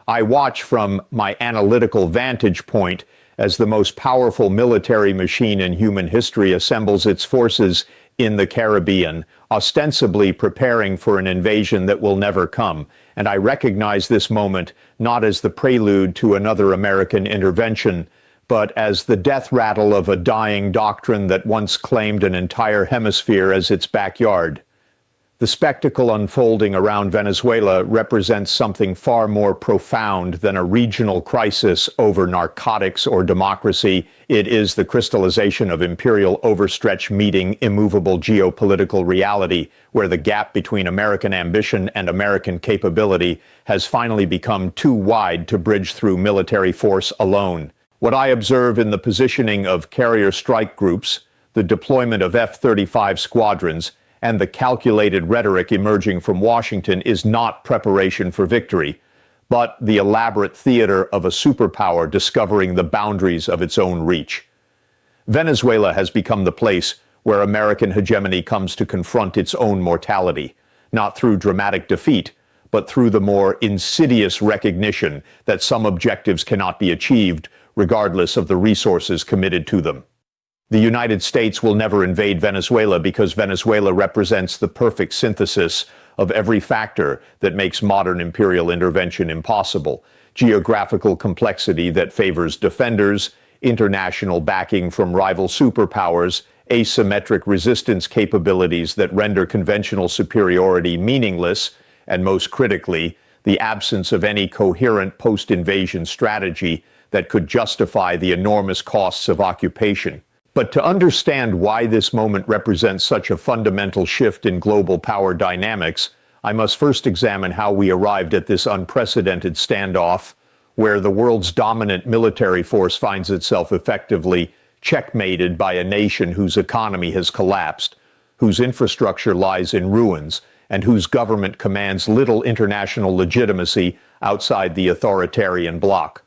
I watch from my analytical vantage point as the most powerful military machine in human history assembles its forces in the Caribbean, ostensibly preparing for an invasion that will never come. And I recognize this moment not as the prelude to another American intervention, but as the death rattle of a dying doctrine that once claimed an entire hemisphere as its backyard. The spectacle unfolding around Venezuela represents something far more profound than a regional crisis over narcotics or democracy. It is the crystallization of imperial overstretch meeting immovable geopolitical reality, where the gap between American ambition and American capability has finally become too wide to bridge through military force alone. What I observe in the positioning of carrier strike groups, the deployment of F-35 squadrons, and the calculated rhetoric emerging from Washington is not preparation for victory, but the elaborate theater of a superpower discovering the boundaries of its own reach. Venezuela has become the place where American hegemony comes to confront its own mortality, not through dramatic defeat, but through the more insidious recognition that some objectives cannot be achieved regardless of the resources committed to them. The United States will never invade Venezuela because Venezuela represents the perfect synthesis of every factor that makes modern imperial intervention impossible. Geographical complexity that favors defenders, international backing from rival superpowers, asymmetric resistance capabilities that render conventional superiority meaningless, and most critically, the absence of any coherent post-invasion strategy that could justify the enormous costs of occupation. But to understand why this moment represents such a fundamental shift in global power dynamics, I must first examine how we arrived at this unprecedented standoff, where the world's dominant military force finds itself effectively checkmated by a nation whose economy has collapsed, whose infrastructure lies in ruins, and whose government commands little international legitimacy outside the authoritarian bloc.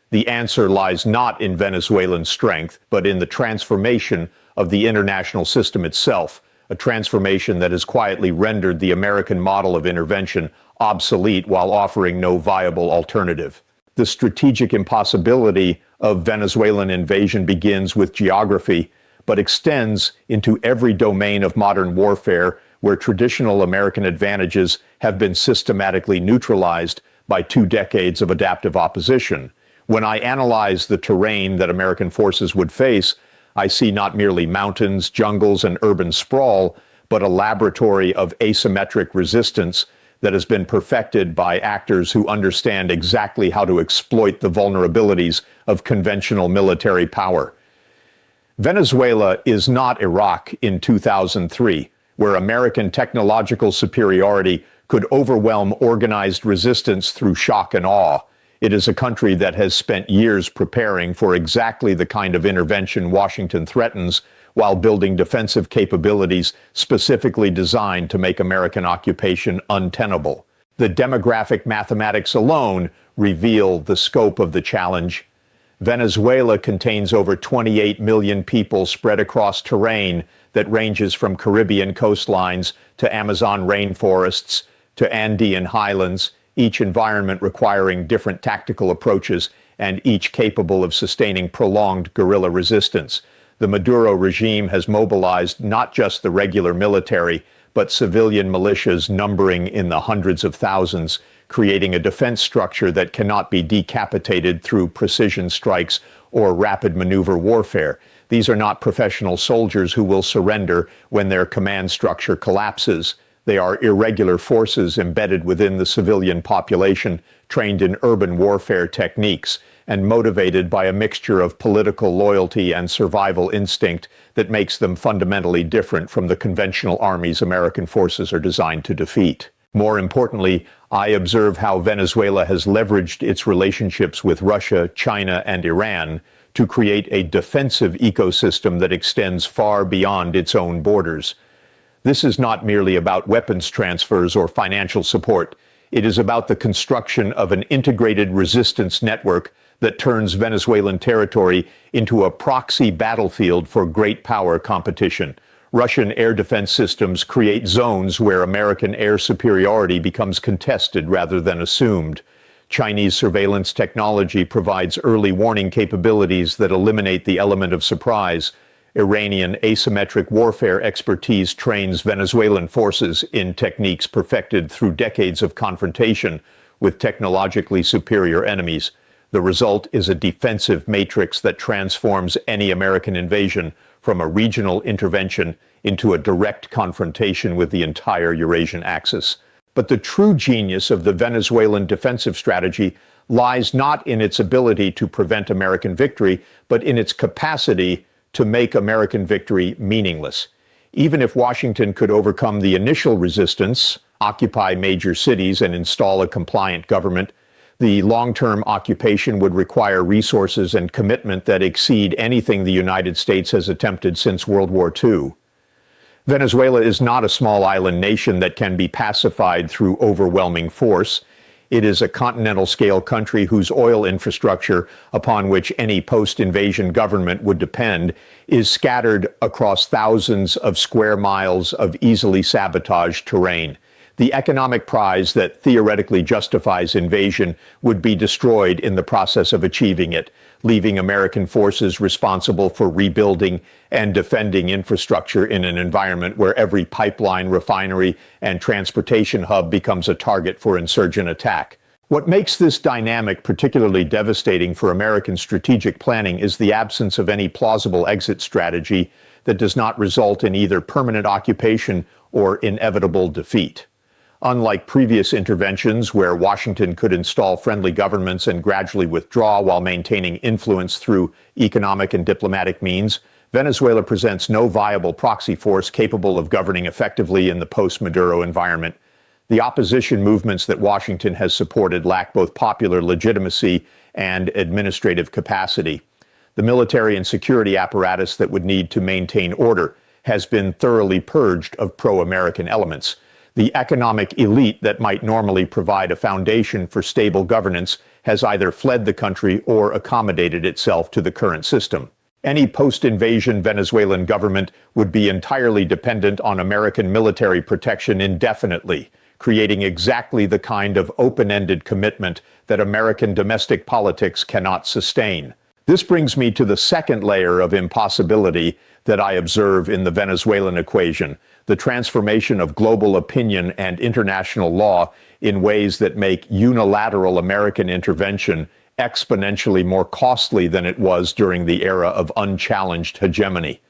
The answer lies not in Venezuelan strength, but in the transformation of the international system itself, a transformation that has quietly rendered the American model of intervention obsolete while offering no viable alternative. The strategic impossibility of Venezuelan invasion begins with geography, but extends into every domain of modern warfare where traditional American advantages have been systematically neutralized by 2 decades of adaptive opposition. When I analyze the terrain that American forces would face, I see not merely mountains, jungles, and urban sprawl, but a laboratory of asymmetric resistance that has been perfected by actors who understand exactly how to exploit the vulnerabilities of conventional military power. Venezuela is not Iraq in 2003, where American technological superiority could overwhelm organized resistance through shock and awe. It is a country that has spent years preparing for exactly the kind of intervention Washington threatens, while building defensive capabilities specifically designed to make American occupation untenable. The demographic mathematics alone reveal the scope of the challenge. Venezuela contains over 28 million people spread across terrain that ranges from Caribbean coastlines to Amazon rainforests to Andean highlands, each environment requiring different tactical approaches and each capable of sustaining prolonged guerrilla resistance. The Maduro regime has mobilized not just the regular military, but civilian militias numbering in the hundreds of thousands, creating a defense structure that cannot be decapitated through precision strikes or rapid maneuver warfare. These are not professional soldiers who will surrender when their command structure collapses. They are irregular forces embedded within the civilian population, trained in urban warfare techniques, and motivated by a mixture of political loyalty and survival instinct that makes them fundamentally different from the conventional armies American forces are designed to defeat. More importantly, I observe how Venezuela has leveraged its relationships with Russia, China, and Iran to create a defensive ecosystem that extends far beyond its own borders. This is not merely about weapons transfers or financial support. It is about the construction of an integrated resistance network that turns Venezuelan territory into a proxy battlefield for great power competition. Russian air defense systems create zones where American air superiority becomes contested rather than assumed. Chinese surveillance technology provides early warning capabilities that eliminate the element of surprise. Iranian asymmetric warfare expertise trains Venezuelan forces in techniques perfected through decades of confrontation with technologically superior enemies. The result is a defensive matrix that transforms any American invasion from a regional intervention into a direct confrontation with the entire Eurasian axis. But the true genius of the Venezuelan defensive strategy lies not in its ability to prevent American victory, but in its capacity to make American victory meaningless. Even if Washington could overcome the initial resistance, occupy major cities, and install a compliant government, the long-term occupation would require resources and commitment that exceed anything the United States has attempted since World War II. Venezuela is not a small island nation that can be pacified through overwhelming force. It is a continental-scale country whose oil infrastructure, upon which any post-invasion government would depend, is scattered across thousands of square miles of easily sabotaged terrain. The economic prize that theoretically justifies invasion would be destroyed in the process of achieving it, leaving American forces responsible for rebuilding and defending infrastructure in an environment where every pipeline, refinery, and transportation hub becomes a target for insurgent attack. What makes this dynamic particularly devastating for American strategic planning is the absence of any plausible exit strategy that does not result in either permanent occupation or inevitable defeat. Unlike previous interventions where Washington could install friendly governments and gradually withdraw while maintaining influence through economic and diplomatic means, Venezuela presents no viable proxy force capable of governing effectively in the post-Maduro environment. The opposition movements that Washington has supported lack both popular legitimacy and administrative capacity. The military and security apparatus that would need to maintain order has been thoroughly purged of pro-American elements. The economic elite that might normally provide a foundation for stable governance has either fled the country or accommodated itself to the current system. Any post-invasion Venezuelan government would be entirely dependent on American military protection indefinitely, creating exactly the kind of open-ended commitment that American domestic politics cannot sustain. This brings me to the second layer of impossibility that I observe in the Venezuelan equation: the transformation of global opinion and international law in ways that make unilateral American intervention exponentially more costly than it was during the era of unchallenged hegemony.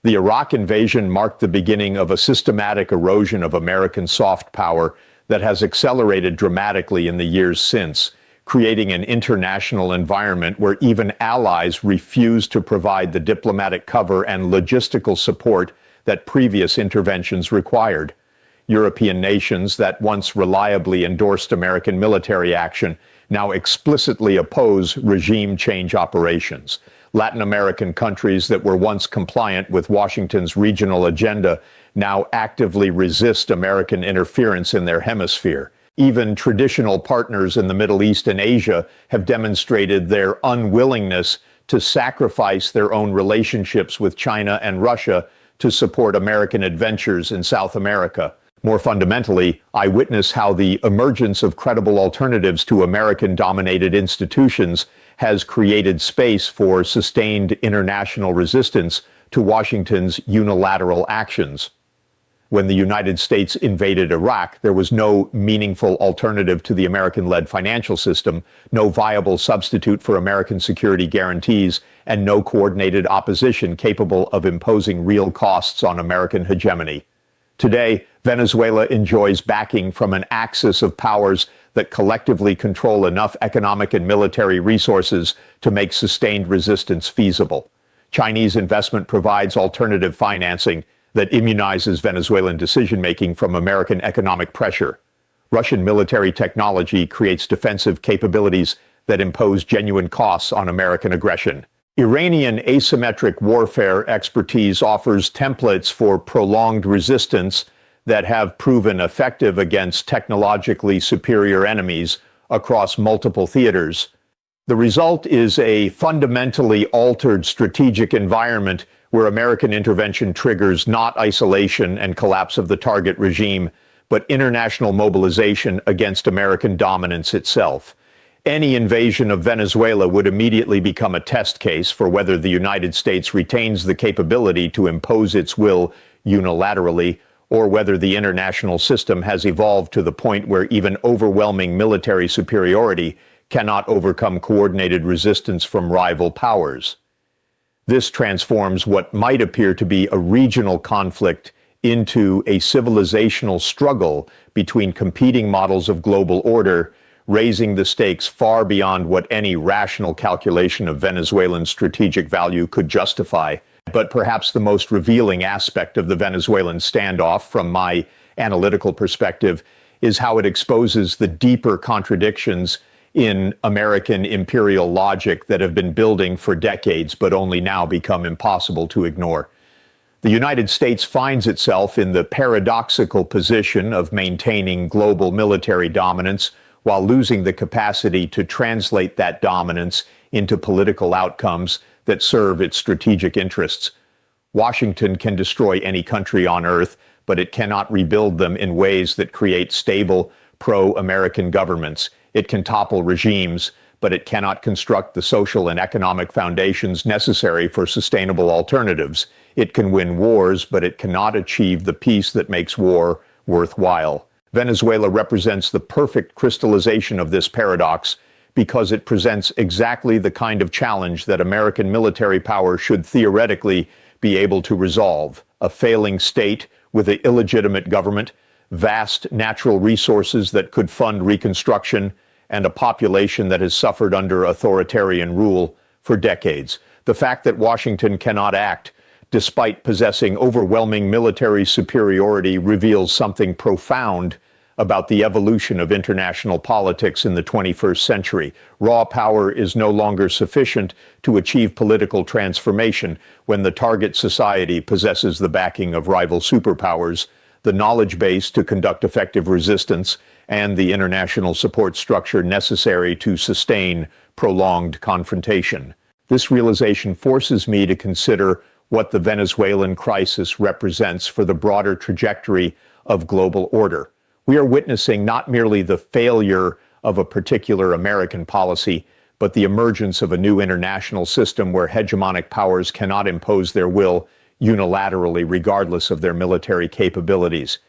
The Iraq invasion marked the beginning of a systematic erosion of American soft power that has accelerated dramatically in the years since, creating an international environment where even allies refuse to provide the diplomatic cover and logistical support that previous interventions required. European nations that once reliably endorsed American military action now explicitly oppose regime change operations. Latin American countries that were once compliant with Washington's regional agenda now actively resist American interference in their hemisphere. Even traditional partners in the Middle East and Asia have demonstrated their unwillingness to sacrifice their own relationships with China and Russia to support American adventures in South America. More fundamentally, I witness how the emergence of credible alternatives to American-dominated institutions has created space for sustained international resistance to Washington's unilateral actions. When the United States invaded Iraq, there was no meaningful alternative to the American-led financial system, no viable substitute for American security guarantees, and no coordinated opposition capable of imposing real costs on American hegemony. Today, Venezuela enjoys backing from an axis of powers that collectively control enough economic and military resources to make sustained resistance feasible. Chinese investment provides alternative financing that immunizes Venezuelan decision-making from American economic pressure. Russian military technology creates defensive capabilities that impose genuine costs on American aggression. Iranian asymmetric warfare expertise offers templates for prolonged resistance that have proven effective against technologically superior enemies across multiple theaters. The result is a fundamentally altered strategic environment where American intervention triggers not isolation and collapse of the target regime, but international mobilization against American dominance itself. Any invasion of Venezuela would immediately become a test case for whether the United States retains the capability to impose its will unilaterally, or whether the international system has evolved to the point where even overwhelming military superiority cannot overcome coordinated resistance from rival powers. This transforms what might appear to be a regional conflict into a civilizational struggle between competing models of global order, raising the stakes far beyond what any rational calculation of Venezuelan strategic value could justify. But perhaps the most revealing aspect of the Venezuelan standoff, from my analytical perspective, is how it exposes the deeper contradictions in American imperial logic that have been building for decades, but only now become impossible to ignore. The United States finds itself in the paradoxical position of maintaining global military dominance while losing the capacity to translate that dominance into political outcomes that serve its strategic interests. Washington can destroy any country on earth, but it cannot rebuild them in ways that create stable, pro-American governments. It can topple regimes, but it cannot construct the social and economic foundations necessary for sustainable alternatives. It can win wars, but it cannot achieve the peace that makes war worthwhile. Venezuela represents the perfect crystallization of this paradox because it presents exactly the kind of challenge that American military power should theoretically be able to resolve: a failing state with an illegitimate government, vast natural resources that could fund reconstruction, and a population that has suffered under authoritarian rule for decades. The fact that Washington cannot act despite possessing overwhelming military superiority reveals something profound about the evolution of international politics in the 21st century. Raw power is no longer sufficient to achieve political transformation when the target society possesses the backing of rival superpowers, the knowledge base to conduct effective resistance, and the international support structure necessary to sustain prolonged confrontation. This realization forces me to consider what the Venezuelan crisis represents for the broader trajectory of global order. We are witnessing not merely the failure of a particular American policy, but the emergence of a new international system where hegemonic powers cannot impose their will unilaterally, regardless of their military capabilities.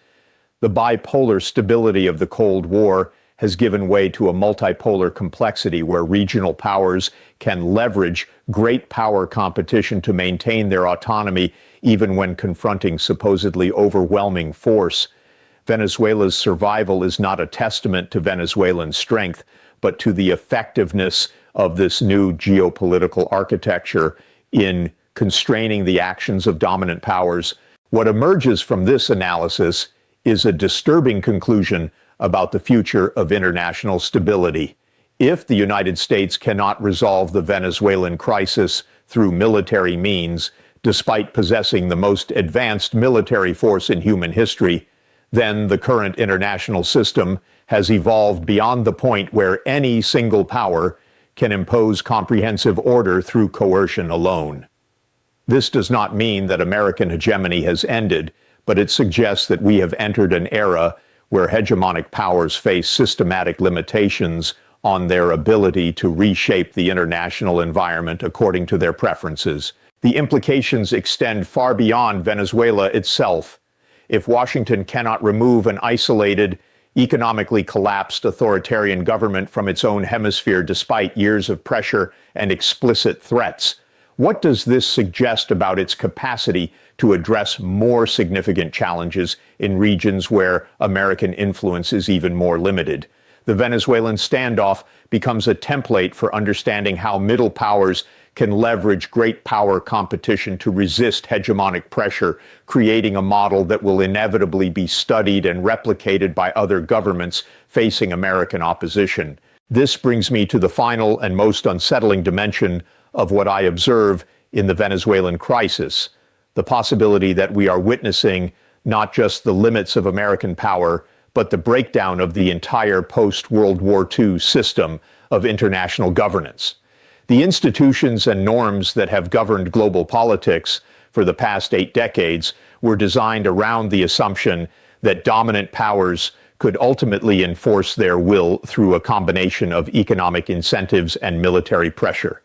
The bipolar stability of the Cold War has given way to a multipolar complexity where regional powers can leverage great power competition to maintain their autonomy even when confronting supposedly overwhelming force. Venezuela's survival is not a testament to Venezuelan strength, but to the effectiveness of this new geopolitical architecture in constraining the actions of dominant powers. What emerges from this analysis is a disturbing conclusion about the future of international stability. If the United States cannot resolve the Venezuelan crisis through military means, despite possessing the most advanced military force in human history, then the current international system has evolved beyond the point where any single power can impose comprehensive order through coercion alone. This does not mean that American hegemony has ended, but it suggests that we have entered an era where hegemonic powers face systematic limitations on their ability to reshape the international environment according to their preferences. The implications extend far beyond Venezuela itself. If Washington cannot remove an isolated, economically collapsed authoritarian government from its own hemisphere despite years of pressure and explicit threats, what does this suggest about its capacity to address more significant challenges in regions where American influence is even more limited? The Venezuelan standoff becomes a template for understanding how middle powers can leverage great power competition to resist hegemonic pressure, creating a model that will inevitably be studied and replicated by other governments facing American opposition. This brings me to the final and most unsettling dimension of what I observe in the Venezuelan crisis: the possibility that we are witnessing not just the limits of American power, but the breakdown of the entire post-World War II system of international governance. The institutions and norms that have governed global politics for the past 8 decades were designed around the assumption that dominant powers could ultimately enforce their will through a combination of economic incentives and military pressure.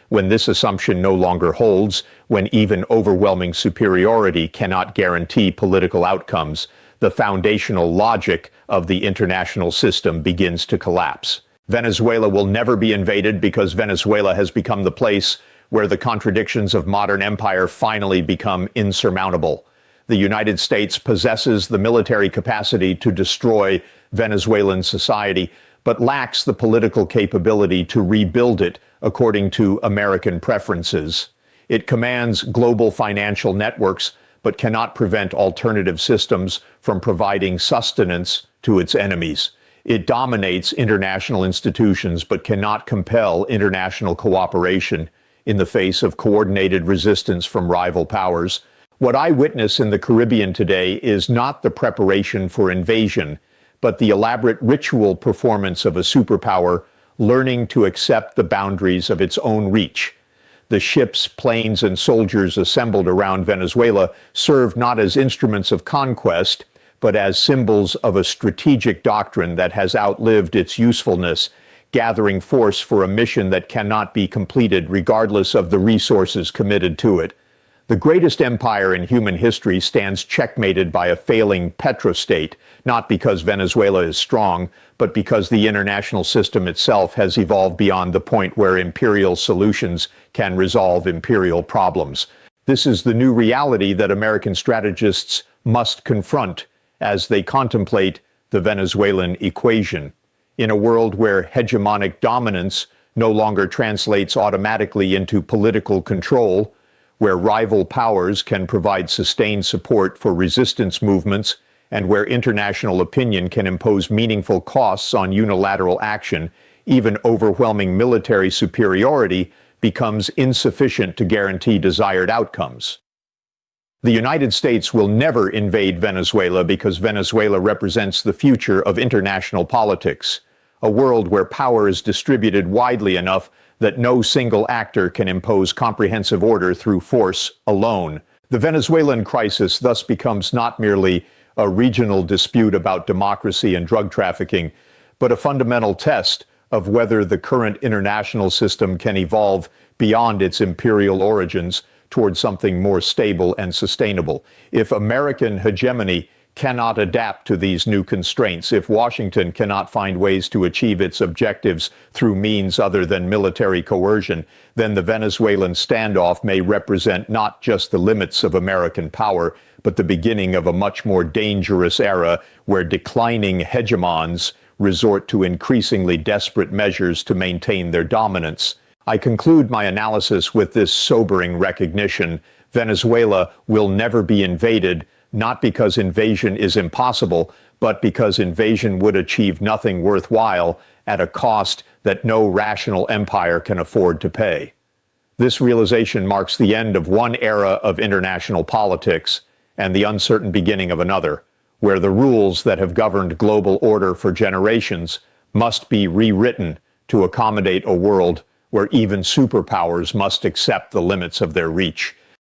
When this assumption no longer holds, when even overwhelming superiority cannot guarantee political outcomes, the foundational logic of the international system begins to collapse. Venezuela will never be invaded because Venezuela has become the place where the contradictions of modern empire finally become insurmountable. The United States possesses the military capacity to destroy Venezuelan society, but lacks the political capability to rebuild it according to American preferences. It commands global financial networks, but cannot prevent alternative systems from providing sustenance to its enemies. It dominates international institutions, but cannot compel international cooperation in the face of coordinated resistance from rival powers. What I witness in the Caribbean today is not the preparation for invasion, but the elaborate ritual performance of a superpower learning to accept the boundaries of its own reach. The ships, planes, and soldiers assembled around Venezuela serve not as instruments of conquest, but as symbols of a strategic doctrine that has outlived its usefulness, gathering force for a mission that cannot be completed regardless of the resources committed to it. The greatest empire in human history stands checkmated by a failing petrostate, not because Venezuela is strong, but because the international system itself has evolved beyond the point where imperial solutions can resolve imperial problems. This is the new reality that American strategists must confront as they contemplate the Venezuelan equation. In a world where hegemonic dominance no longer translates automatically into political control, where rival powers can provide sustained support for resistance movements, and where international opinion can impose meaningful costs on unilateral action, even overwhelming military superiority becomes insufficient to guarantee desired outcomes. The United States will never invade Venezuela because Venezuela represents the future of international politics, a world where power is distributed widely enough that no single actor can impose comprehensive order through force alone. The Venezuelan crisis thus becomes not merely a regional dispute about democracy and drug trafficking, but a fundamental test of whether the current international system can evolve beyond its imperial origins towards something more stable and sustainable. If American hegemony cannot adapt to these new constraints, if Washington cannot find ways to achieve its objectives through means other than military coercion, then the Venezuelan standoff may represent not just the limits of American power, but the beginning of a much more dangerous era where declining hegemons resort to increasingly desperate measures to maintain their dominance. I conclude my analysis with this sobering recognition: Venezuela will never be invaded, not because invasion is impossible, but because invasion would achieve nothing worthwhile at a cost that no rational empire can afford to pay. This realization marks the end of one era of international politics and the uncertain beginning of another, where the rules that have governed global order for generations must be rewritten to accommodate a world where even superpowers must accept the limits of their reach.